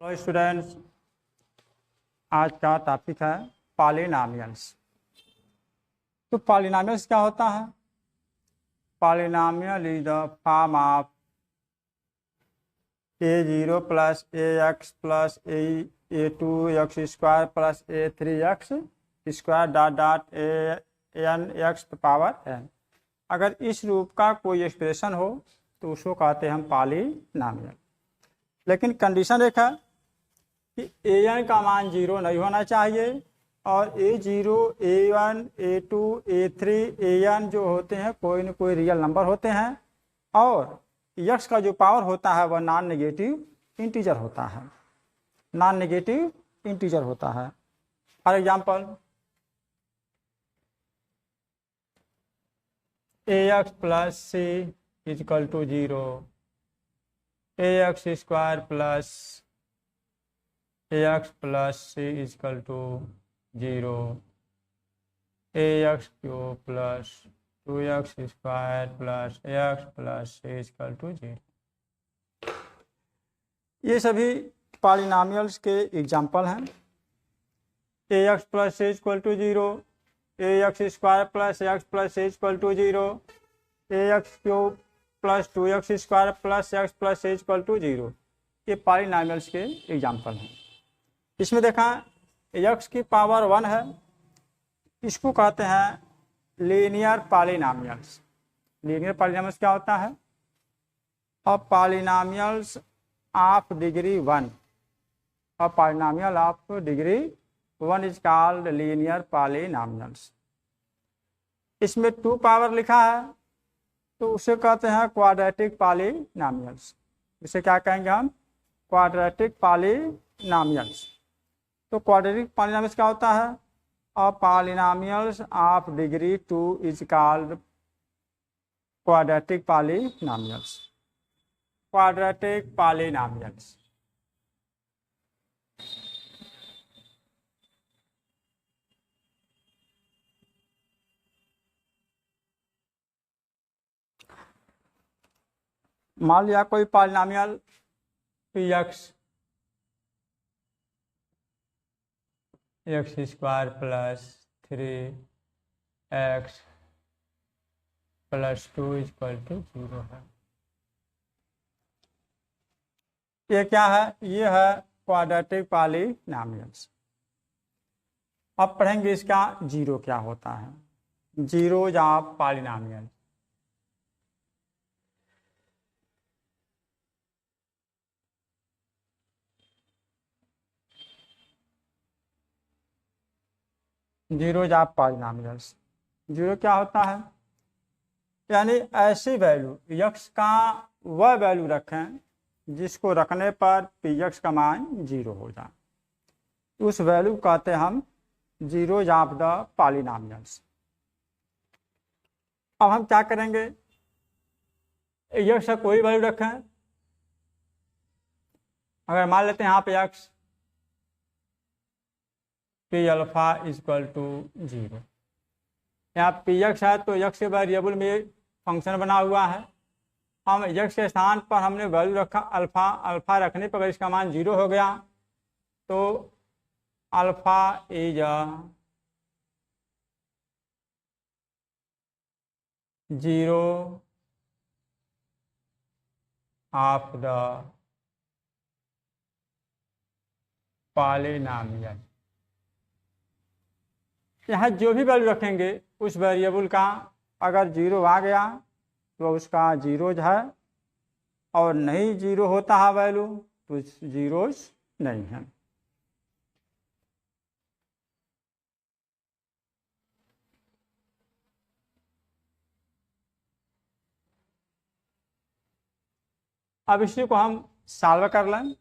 Hello students, आज का topic है पॉलिनॉमियल्स। तो पॉलिनॉमियल्स क्या होता है? Polynomial is the form of a0 plus ax plus a2 x square plus a3 x square dot dot an x power n। अगर इस रूप का कोई एक्सप्रेशन हो तो उसको कहते हैं हम पॉलिनॉमियल। लेकिन कंडीशन एक है कि an का मान 0 नहीं होना चाहिए और a0, a1, a2, a3, an जो होते हैं कोई न कोई रियल नंबर होते हैं और x का जो पावर होता है वह नॉन नेगेटिव इंटीजर होता है। नॉन नेगेटिव इंटीजर होता है। For example ax plus c is equal to 0, ax square plus ax plus c is equal to 0, ax cube plus 2x square plus ax plus c is equal to 0। ये सभी polynomials के example हैं। ax plus c is equal to 0, ax square plus x plus c is equal to 0, ax cube plus 2x square plus x plus c is equal to 0। ये polynomials के example हैं। इसमें देखा x की पावर 1 है, इसको कहते हैं लीनियर पॉलिनॉमियल्स। लीनियर पॉलिनॉमियल्स क्या होता है? अब पॉलिनॉमियल्स ऑफ डिग्री 1, अब polynomial of degree 1 is called linear polynomials. इसमें 2 पावर लिखा है तो उसे कहते हैं क्वाड्रेटिक पॉलिनॉमियल्स। इसे क्या कहेंगे हम? Quadratic polynomials. तो क्वाड्रेटिक पॉलिनॉमियल्स क्या होता है? और polynomials of degree 2 is called quadratic polynomials. Quadratic polynomials. मान लिया कोई polynomial px x square plus 3x plus 2 equal to 0 है। ये क्या है? ये है क्वाड्रेटिक पॉलिनॉमियल्स। अब पढ़ेंगे इसका जीरो क्या होता है। Zeros of polynomial. Zeros of polynomials. Zero क्या होता है? यानी ऐसी वैल्यू x का वह वैल्यू रखें जिसको रखने पर px का मान 0 हो जाए, उस वैल्यू कहते हैं हम जीरोज ऑफ द पॉलिनॉमियल्स। अब हम क्या करेंगे? x का कोई वैल्यू रखें। अगर मान लेते हैं यहाँ पे x P alpha is equal to 0, यहाँ px है तो x के वेरिएबल में फंक्शन बना हुआ है। हम x के स्थान पर हमने वैल्यू रखा अल्फा। अल्फा रखने पर अगर इसका मान 0 हो गया तो alpha is zero of the polynomial. यहाँ जो भी वैल्यू रखेंगे उस वेरिएबल का अगर 0 आ गया तो उसका जीरोज है और नहीं 0 होता है वैल्यू तो जीरोज नहीं है। अब इसी को हम सॉल्व कर लें।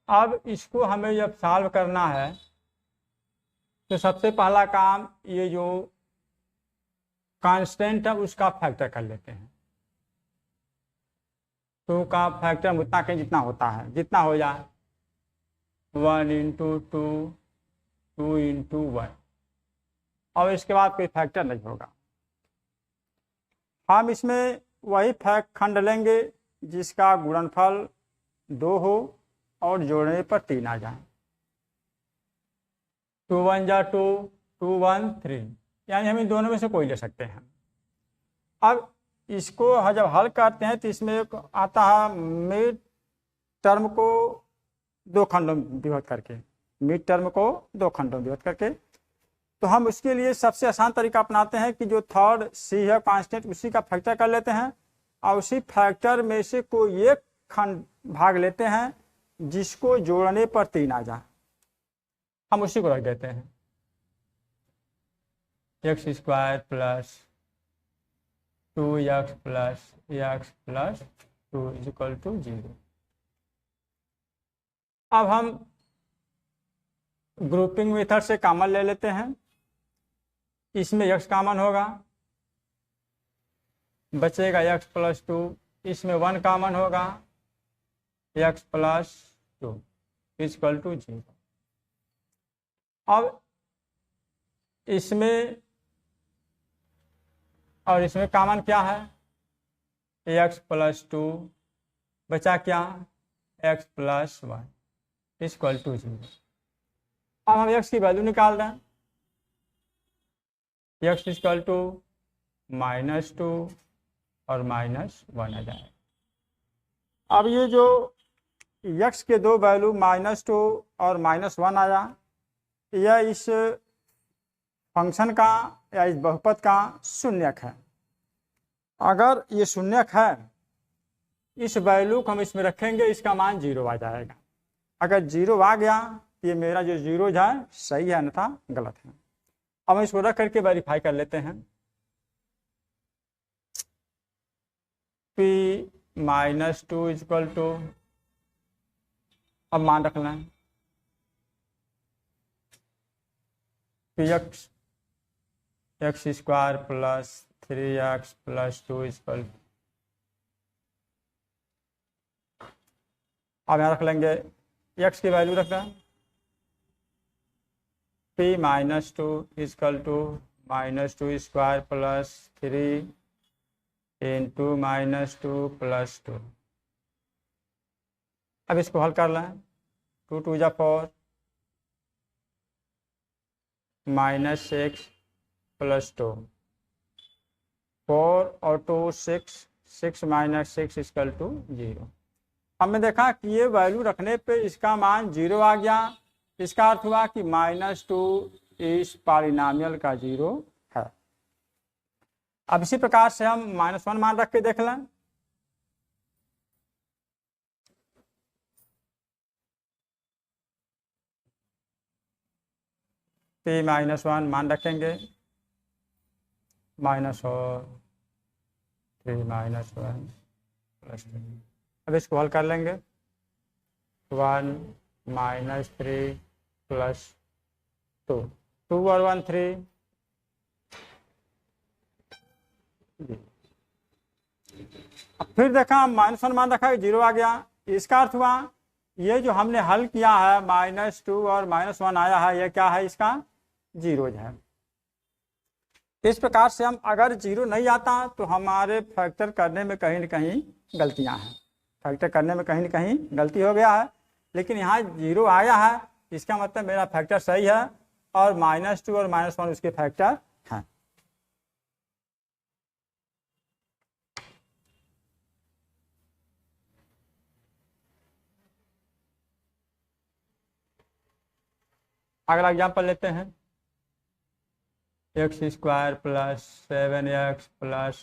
अब इसको हमें जब सॉल्व करना है तो सबसे पहला काम ये जो कांस्टेंट है उसका फैक्टर कर लेते हैं। 2 का फैक्टर हम उतना कहीं जितना होता है, जितना हो जाए 1 इंटू 2, 2 इंटू 1, और इसके बाद कोई फैक्टर नहीं होगा। हम इसमें वही खंड लेंगे जिसका गुणनफल 2 हो और जोड़ने पर 3 आ जाए। 2 1 जा 2, 2 1 3, यानी हम इन दोनों में से कोई ले सकते हैं। अब इसको जब हल करते हैं तो इसमें एक आता है मिड टर्म को 2 खंडों में विभक्त करके, मिड टर्म को 2 खंडों में विभक्त करके। तो हम उसके लिए सबसे आसान तरीका अपनाते हैं कि जो थर्ड सी है कांस्टेंट, उसी का फैक्टर कर लेते हैं और उसी फैक्टर में से कोई एक खंड भाग लेते हैं जिसको जोड़ने पर 3 आ जाए, हम उसी को रख देते हैं। x² plus 2x plus x plus 2 equal to 0। अब हम ग्रुपिंग मेथड से कॉमन ले लेते हैं। इसमें x कॉमन होगा, बचेगा x प्लस 2, इसमें 1 कॉमन होगा, x प्लस 2 इक्वल टू 0। अब इसमें और इसमें कॉमन क्या है, x प्लस 2, बचा क्या, x प्लस 1 इक्वल टू 0। अब हम x की वैल्यू निकाल रहे हैं, x इक्वल टू -2 और -1 आ जाए। अब ये जो x के 2 वैल्यू -2 और -1 आया, यह इस फंक्शन का या इस बहुपद का शून्यक है। अगर ये शून्यक है, इस वैल्यू को हम इसमें रखेंगे, इसका मान 0 आ जाएगा। अगर 0 आ गया तो ये मेरा जो 0 है सही है, अन्यथा गलत है। अब हम इसको रख करके वेरीफाई कर लेते हैं। p -2 इक्वल टू, अब मान रखना है px x² plus 3x plus 2 equal, अब यहाँ रख लेंगे x की वैल्यू रखना है p -2 equal to -2² plus 3 into -2 plus 2। अब इसको हल कर लें, 2 2 जा 4, -6 प्लस 2, 4 और 2 6, 6 -6 इक्वल टू 0। हमने देखा कि ये वैल्यू रखने पे इसका मान 0 आ गया। इसका अर्थ हुआ कि -2 इस पॉलिनॉमियल का 0 है। अब इसी प्रकार से हम -1 मान रख के देख लें। p -1 मान रखेंगे, -3 -1 प्लस 3। अब इसको हल कर लेंगे, 1 -3 प्लस 2, 2 और 1 3। अब फिर देखा -1 मान रखा है, 0 आ गया। इसका अर्थ हुआ ये जो हमने हल किया है -2 और -1 आया है, ये क्या है, इसका 0 है। इस प्रकार से हम अगर 0 नहीं आता तो हमारे फैक्टर करने में कहीं न कहीं गलतियां हैं, फैक्टर करने में कहीं न कहीं गलती हो गया है। लेकिन यहाँ 0 आया है, इसका मतलब मेरा फैक्टर सही है और -2 और -1 उसके फैक्टर हैं। अगला एग्जाम्पल लेते हैं, x² प्लस 7x प्लस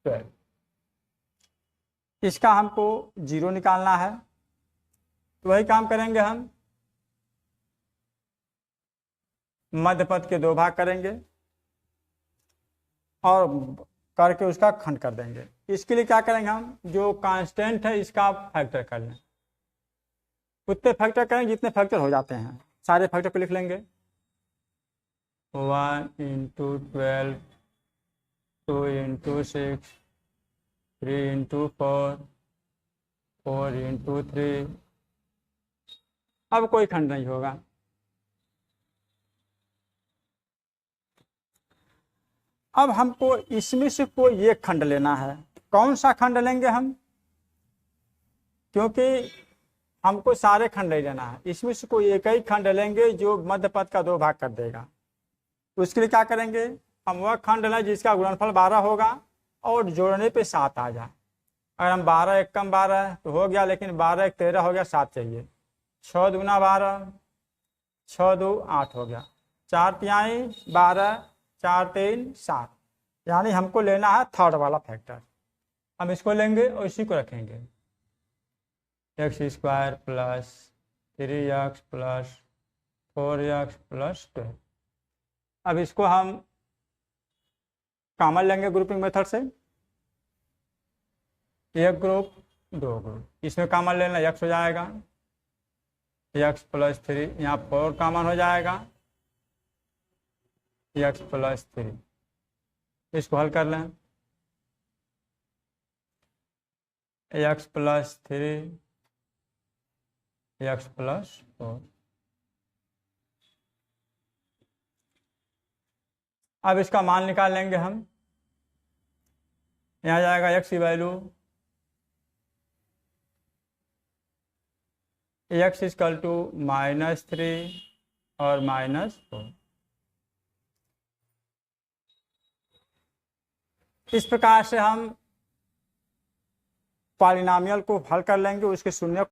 12। इसका हमको 0 निकालना है, तो वही काम करेंगे हम, मध्य पद के 2 भाग करेंगे और करके उसका खंड कर देंगे। इसके लिए क्या करेंगे, हम जो कांस्टेंट है इसका फैक्टर कर लें, उतने फैक्टर करेंगे जितने फैक्टर हो जाते हैं, सारे फैक्टर को लिख लेंगे। 1 × 12, 2 × 6, 3 × 4, 4 × 3। अब कोई खंड नहीं होगा। अब हमको इसमें से कोई एक खंड लेना है। कौन सा खंड लेंगे हम, क्योंकि हमको सारे खंड नहीं लेना है, इसमें से कोई एक ही खंड लेंगे जो मध्य पद का 2 भाग कर देगा। उसके लिए क्या करेंगे, हम वह खंड लें जिसका गुणनफल 12 होगा और जोड़ने पे 7 आ जाए। अगर हम 12 एक कम 12 तो हो गया, लेकिन 12 एक 13 हो गया, 7 चाहिए। 6 दूना 12, 6 2 8 हो गया, 4 तिहाई 12, 4 3 7, यानी हमको लेना है थर्ड वाला फैक्टर। हम इसको लेंगे और इसी को रखेंगे, x² plus 3x plus 4x plus 12। अब इसको हम कॉमन लेंगे ग्रुपिंग मेथड से, एक ग्रुप 2 ग्रुप, इसमें कॉमन लेना x हो जाएगा, x प्लस 3, यहाँ 4 कॉमन हो जाएगा, x प्लस 3। इसको हल कर लें, x प्लस 3, x प्लस 4। अब इसका मान निकाल लेंगे हम, यहाँ जाएगा x की वैल्यू x इक्वल टू -3 और -4। इस प्रकार से हम पॉलिनॉमियल को हल कर लेंगे, उसके शून्य